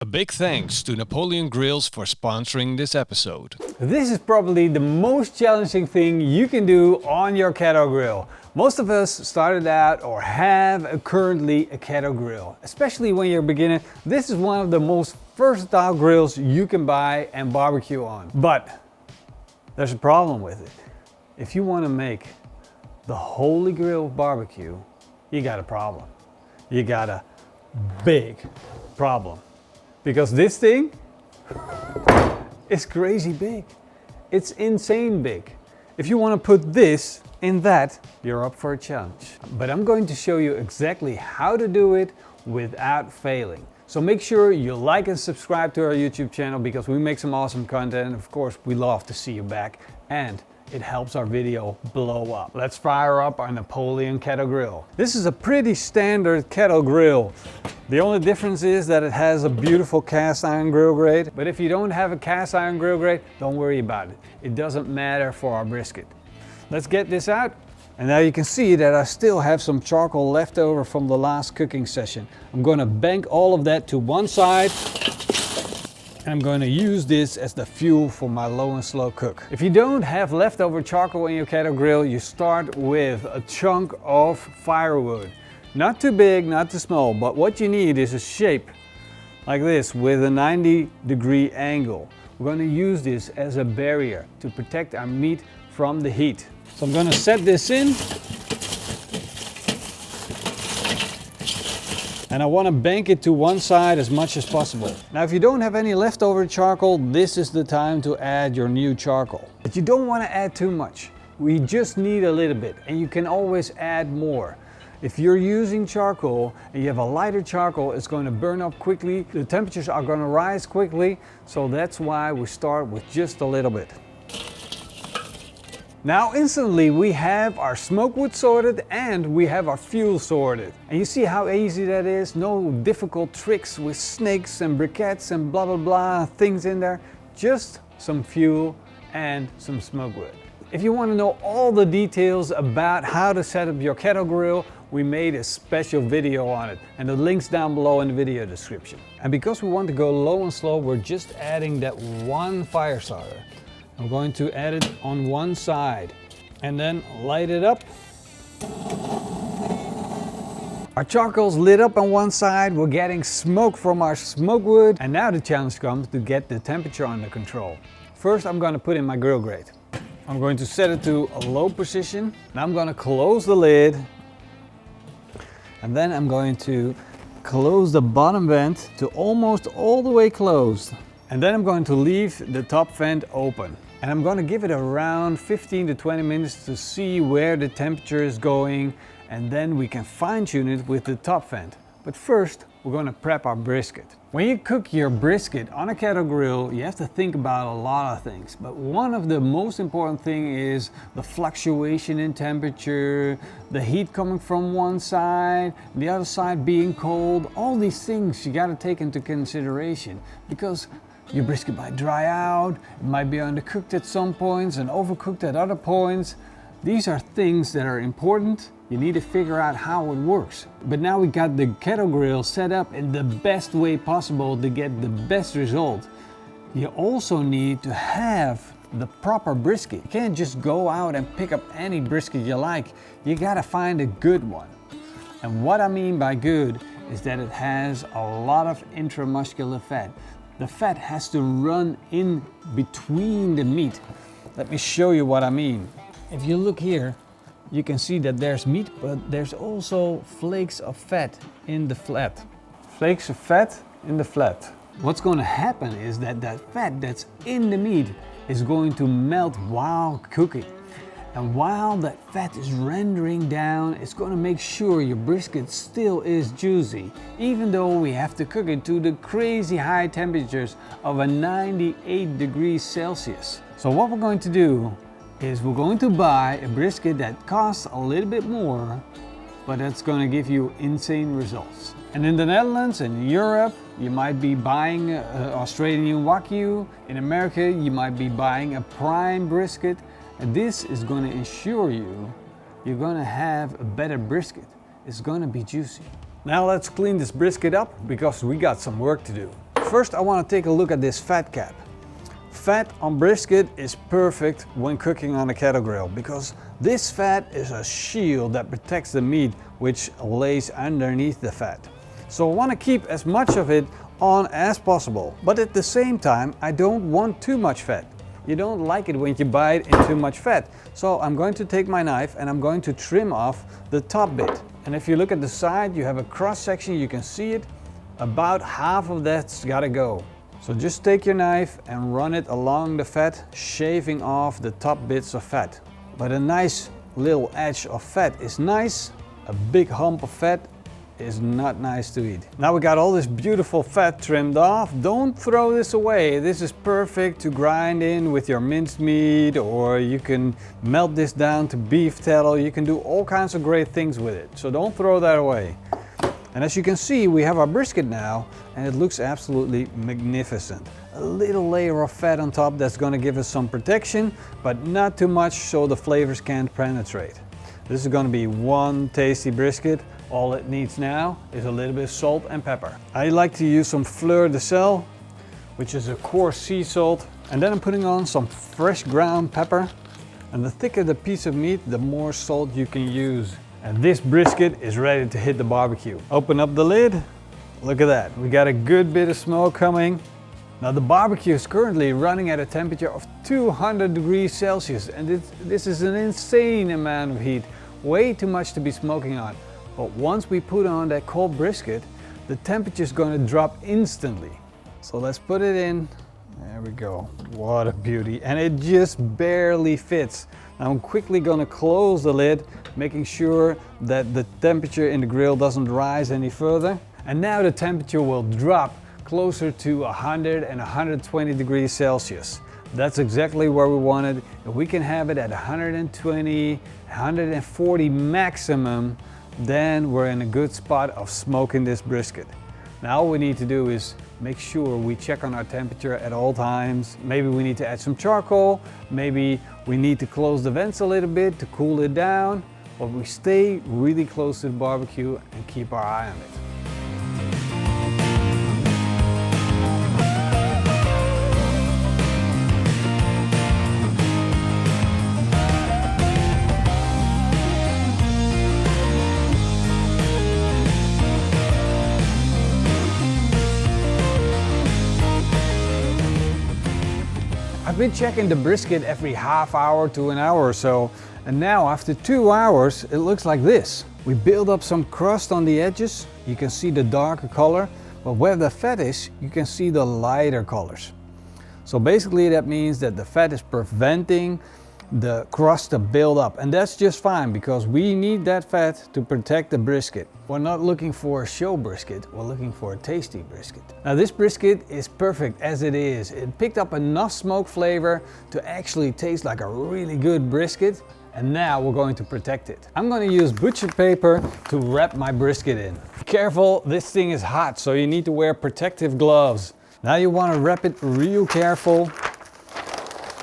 A big thanks to Napoleon Grills for sponsoring this episode. This is probably the most challenging thing you can do on your kettle grill. Most of us started out or have currently a kettle grill. Especially when you're a beginner, this is one of the most versatile grills you can buy and barbecue on. But there's a problem with it. If you want to make the holy grail of barbecue, you got a problem. You got a big problem. Because this thing is crazy big. It's insane big. If you want to put this in that, you're up for a challenge. But I'm going to show you exactly how to do it without failing. So make sure you like and subscribe to our YouTube channel because we make some awesome content. Of course, we love to see you back and it helps our video blow up. Let's fire up our Napoleon kettle grill. This is a pretty standard kettle grill. The only difference is that it has a beautiful cast iron grill grate. But if you don't have a cast iron grill grate, don't worry about it. It doesn't matter for our brisket. Let's get this out. And now you can see that I still have some charcoal left over from the last cooking session. I'm going to bank all of that to one side. And I'm going to use this as the fuel for my low and slow cook. If you don't have leftover charcoal in your kettle grill, you start with a chunk of firewood. Not too big, not too small, but what you need is a shape like this with a 90-degree angle. We're going to use this as a barrier to protect our meat from the heat. So I'm going to set this in. And I want to bank it to one side as much as possible. Now if you don't have any leftover charcoal, this is the time to add your new charcoal. But you don't want to add too much. We just need a little bit and you can always add more. If you're using charcoal and you have a lighter charcoal, it's going to burn up quickly. The temperatures are going to rise quickly. So that's why we start with just a little bit. Now instantly we have our smoke wood sorted and we have our fuel sorted. And you see how easy that is? No difficult tricks with snakes and briquettes and blah blah blah things in there. Just some fuel and some smoke wood. If you want to know all the details about how to set up your kettle grill, we made a special video on it and the link's down below in the video description. And because we want to go low and slow, we're just adding that one fire starter. I'm going to add it on one side and then light it up. Our charcoal's lit up on one side, we're getting smoke from our smoke wood, and now the challenge comes to get the temperature under control. First I'm going to put in my grill grate. I'm going to set it to a low position. Now I'm going to close the lid and then I'm going to close the bottom vent to almost all the way closed. And then I'm going to leave the top vent open. And I'm going to give it around 15 to 20 minutes to see where the temperature is going, and then we can fine tune it with the top vent. But first, we're going to prep our brisket. When you cook your brisket on a kettle grill, you have to think about a lot of things. But one of the most important things is the fluctuation in temperature, the heat coming from one side, the other side being cold. All these things you got to take into consideration because your brisket might dry out, it might be undercooked at some points and overcooked at other points. These are things that are important. You need to figure out how it works. But now we got the kettle grill set up in the best way possible to get the best result. You also need to have the proper brisket. You can't just go out and pick up any brisket you like. You gotta find a good one. And what I mean by good is that it has a lot of intramuscular fat. The fat has to run in between the meat. Let me show you what I mean. If you look here, you can see that there's meat, but there's also flakes of fat in the flat. Flakes of fat in the flat. What's going to happen is that that fat that's in the meat is going to melt while cooking. And while that fat is rendering down, it's going to make sure your brisket still is juicy, even though we have to cook it to the crazy high temperatures of a 98 degrees Celsius. So what we're going to do is we're going to buy a brisket that costs a little bit more, but that's going to give you insane results. And in the Netherlands and Europe, you might be buying Australian wagyu. In America, you might be buying a prime brisket. And this is going to ensure you're going to have a better brisket. It's going to be juicy. Now let's clean this brisket up because we got some work to do. First I want to take a look at this fat cap. Fat on brisket is perfect when cooking on a kettle grill because this fat is a shield that protects the meat which lays underneath the fat. So I want to keep as much of it on as possible, but at the same time I don't want too much fat. You don't like it when you bite in too much fat. So I'm going to take my knife and I'm going to trim off the top bit. And if you look at the side, you have a cross section, you can see it. About half of that's got to go. So just take your knife and run it along the fat, shaving off the top bits of fat. But a nice little edge of fat is nice. A big hump of fat is not nice to eat. Now we got all this beautiful fat trimmed off. Don't throw this away. This is perfect to grind in with your minced meat, or you can melt this down to beef tallow. You can do all kinds of great things with it. So don't throw that away. And as you can see, we have our brisket now and it looks absolutely magnificent. A little layer of fat on top that's going to give us some protection, but not too much so the flavors can't penetrate. This is going to be one tasty brisket. All it needs now is a little bit of salt and pepper. I like to use some fleur de sel, which is a coarse sea salt. And then I'm putting on some fresh ground pepper. And the thicker the piece of meat, the more salt you can use. And this brisket is ready to hit the barbecue. Open up the lid. Look at that. We got a good bit of smoke coming. Now the barbecue is currently running at a temperature of 200 degrees Celsius. And this is an insane amount of heat. Way too much to be smoking on. But once we put on that cold brisket, the temperature is going to drop instantly. So let's put it in. There we go. What a beauty. And it just barely fits. Now I'm quickly going to close the lid, making sure that the temperature in the grill doesn't rise any further. And now the temperature will drop closer to 100 and 120 degrees Celsius. That's exactly where we want it. If we can have it at 120, 140 maximum, then we're in a good spot of smoking this brisket. Now all we need to do is make sure we check on our temperature at all times. Maybe we need to add some charcoal. Maybe we need to close the vents a little bit to cool it down. But we stay really close to the barbecue and keep our eye on it. I've been checking the brisket every half hour to an hour or so, and now after 2 hours it looks like this. We build up some crust on the edges, you can see the darker color, but where the fat is, you can see the lighter colors. So basically that means that the fat is preventing the crust to build up, and that's just fine because we need that fat to protect the brisket. We're not looking for a show brisket, we're looking for a tasty brisket. Now this brisket is perfect as it is. It picked up enough smoke flavor to actually taste like a really good brisket, and now we're going to protect it. I'm going to use butcher paper to wrap my brisket in. Careful, this thing is hot, so you need to wear protective gloves. Now you want to wrap it real careful.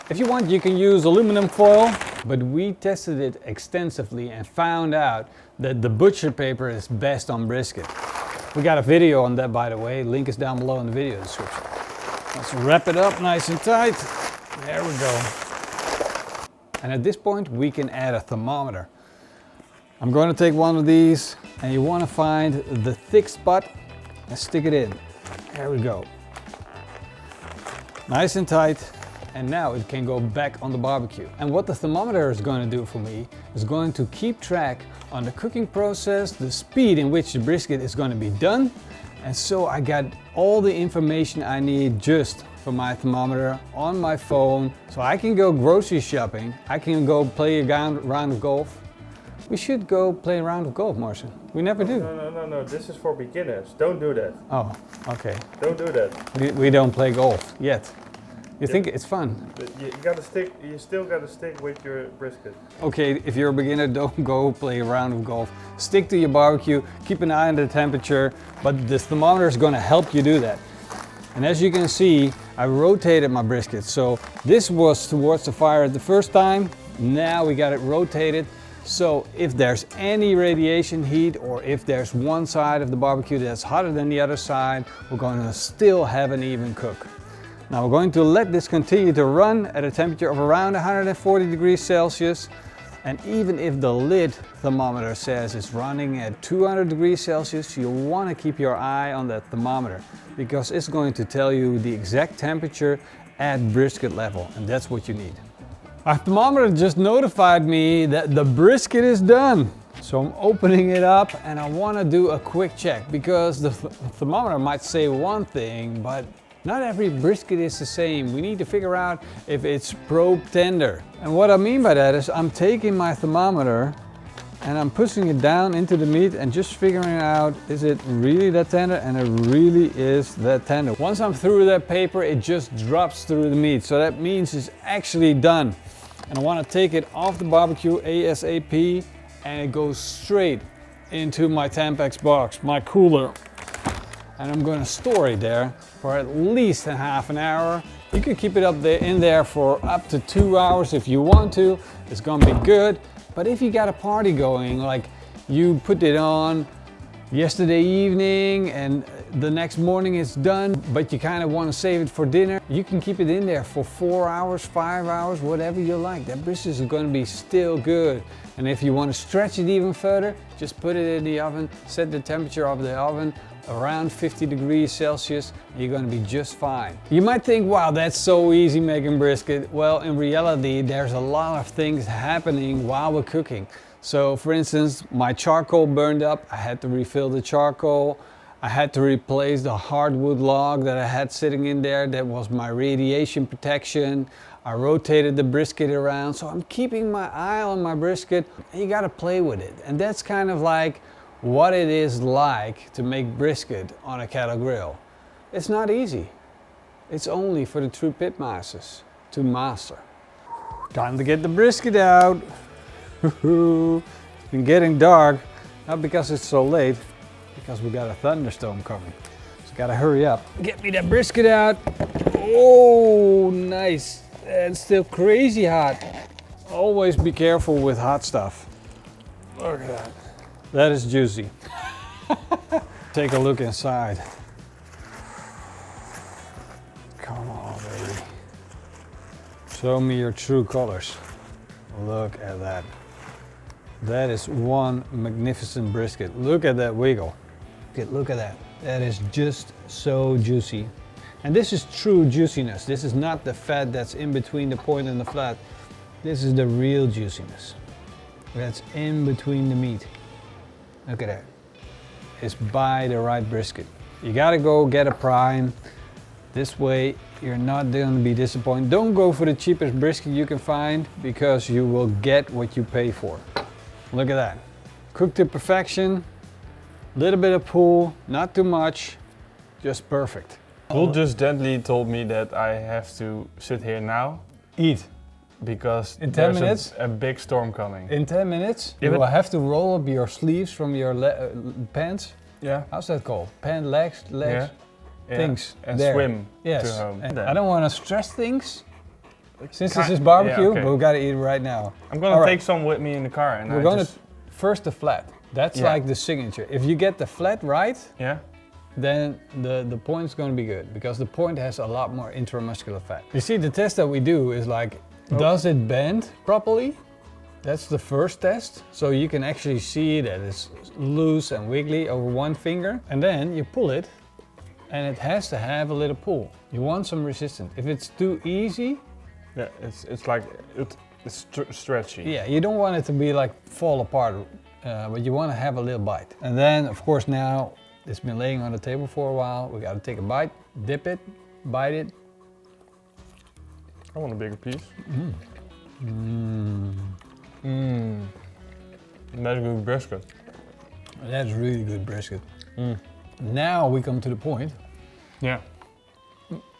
If you want, you can use aluminum foil, but we tested it extensively and found out that the butcher paper is best on brisket. We got a video on that, by the way. Link is down below in the video description. Let's wrap it up nice and tight. There we go. And at this point, we can add a thermometer. I'm going to take one of these, and you want to find the thick spot and stick it in. There we go. Nice and tight. And now it can go back on the barbecue. And what the thermometer is going to do for me is going to keep track on the cooking process, the speed in which the brisket is going to be done. And so I got all the information I need just for my thermometer on my phone. So I can go grocery shopping. I can go play a round of golf. We should go play a round of golf, Marcin. We never do. No. This is for beginners. Don't do that. Oh, okay. Don't do that. We don't play golf yet. You think it's fun? But you gotta stick. You still gotta stick with your brisket. Okay, if you're a beginner, don't go play a round of golf. Stick to your barbecue. Keep an eye on the temperature. But this thermometer is going to help you do that. And as you can see, I rotated my brisket. So this was towards the fire the first time. Now we got it rotated So if there's any radiation heat or if there's one side of the barbecue that's hotter than the other side, we're going to still have an even cook. Now we're going to let this continue to run at a temperature of around 140 degrees Celsius. And even if the lid thermometer says it's running at 200 degrees Celsius, you want to keep your eye on that thermometer because it's going to tell you the exact temperature at brisket level, and that's what you need. Our thermometer just notified me that the brisket is done. So I'm opening it up and I want to do a quick check because the thermometer might say one thing, but not every brisket is the same. We need to figure out if it's probe tender. And what I mean by that is I'm taking my thermometer and I'm pushing it down into the meat and just figuring out, is it really that tender? And it really is that tender. Once I'm through that paper, it just drops through the meat. So that means it's actually done. And I want to take it off the barbecue ASAP, and it goes straight into my Tempex box, my cooler. And I'm going to store it there for at least a half an hour. You can keep it up there in there for up to 2 hours if you want to. It's going to be good. But if you got a party going, like you put it on yesterday evening and the next morning it's done, but you kind of want to save it for dinner, you can keep it in there for 4 hours, 5 hours, whatever you like. That brisket is going to be still good. And if you want to stretch it even further, just put it in the oven, set the temperature of the oven around 50 degrees Celsius, and you're going to be just fine. You might think, wow, that's so easy making brisket. Well, in reality, there's a lot of things happening while we're cooking. So for instance, my charcoal burned up. I had to refill the charcoal. I had to replace the hardwood log that I had sitting in there. That was my radiation protection. I rotated the brisket around. So I'm keeping my eye on my brisket. And you gotta play with it. And that's kind of like what it is like to make brisket on a kettle grill. It's not easy. It's only for the true pitmasters to master. Time to get the brisket out. It's been getting dark, not because it's so late, because we got a thunderstorm coming. So gotta hurry up. Get me that brisket out. Oh, nice. And still crazy hot. Always be careful with hot stuff. Look at that. That is juicy. Take a look inside. Come on, baby. Show me your true colors. Look at that. That is one magnificent brisket. Look at that wiggle. Look at that. That is just so juicy. And this is true juiciness. This is not the fat that's in between the point and the flat. This is the real juiciness. That's in between the meat. Look at that. It's by the right brisket. You gotta go get a prime. This way you're not going to be disappointed. Don't go for the cheapest brisket you can find because you will get what you pay for. Look at that. Cooked to perfection. Little bit of pull, not too much, just perfect. Bull just gently told me that I have to sit here now. Eat. Because in 10 minutes, a big storm coming. In 10 minutes, you will have to roll up your sleeves from your pants. Yeah. How's that called? Legs? Yeah. Things. And there. swim yes. to home. And I don't want to stress things. Since this is barbecue, yeah, okay. but we gotta eat right now. I'm gonna take some with me in the car. And we're gonna first the flat. That's like the signature. If you get the flat right, then the point's gonna be good because the point has a lot more intramuscular fat. You see, the test that we do is like, does it bend properly? That's the first test. So you can actually see that it's loose and wiggly over one finger. And then you pull it and it has to have a little pull. You want some resistance. If it's too easy, yeah, it's like it's stretchy. Yeah, you don't want it to be like fall apart, but you want to have a little bite. And then, of course, now it's been laying on the table for a while. We got to take a bite, dip it, bite it. I want a bigger piece. That's good brisket. That's really good brisket. Now we come to the point. Yeah.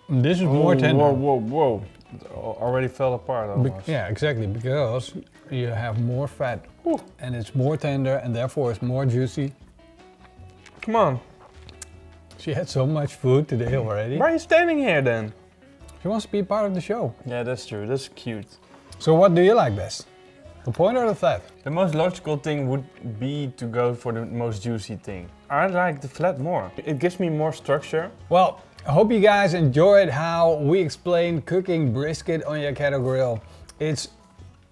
This is more tender. Whoa. It already fell apart almost. Yeah, exactly, because you have more fat and it's more tender and therefore it's more juicy. Come on. She had so much food today already. Why are you standing here then? She wants to be part of the show. Yeah, that's true. That's cute. So what do you like best? The point or the flat? The most logical thing would be to go for the most juicy thing. I like the flat more. It gives me more structure. Well, I hope you guys enjoyed how we explained cooking brisket on your kettle grill. It's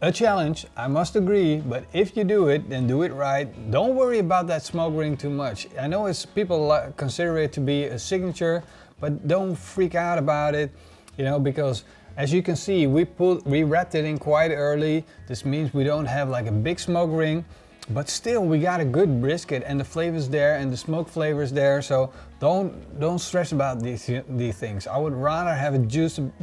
a challenge, I must agree, but if you do it, then do it right. Don't worry about that smoke ring too much. I know people consider it to be a signature, but don't freak out about it, you know, because as you can see, we wrapped it in quite early. This means we don't have like a big smoke ring, but still we got a good brisket and the flavor's there and the smoke flavor's there. So don't stress about these things. I would rather have a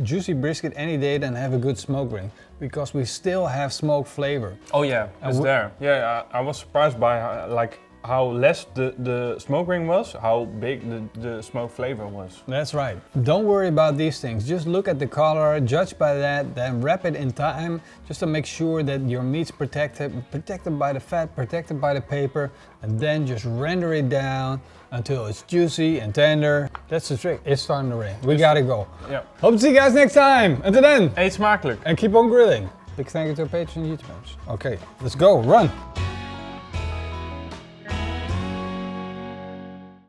juicy brisket any day than have a good smoke ring, because we still have smoke flavor. Oh yeah, it's there. Yeah, I was surprised by how less the smoke ring was, how big the smoke flavor was. That's right. Don't worry about these things. Just look at the color, judge by that, then wrap it in time just to make sure that your meat's protected by the fat, protected by the paper, and then just render it down until it's juicy and tender. That's the trick. It's starting to rain. We gotta go. Yeah. Hope to see you guys next time. Until then, Eet smakelijk. and keep on grilling. Big thank you to our Patreon YouTubers. Okay, let's go, run.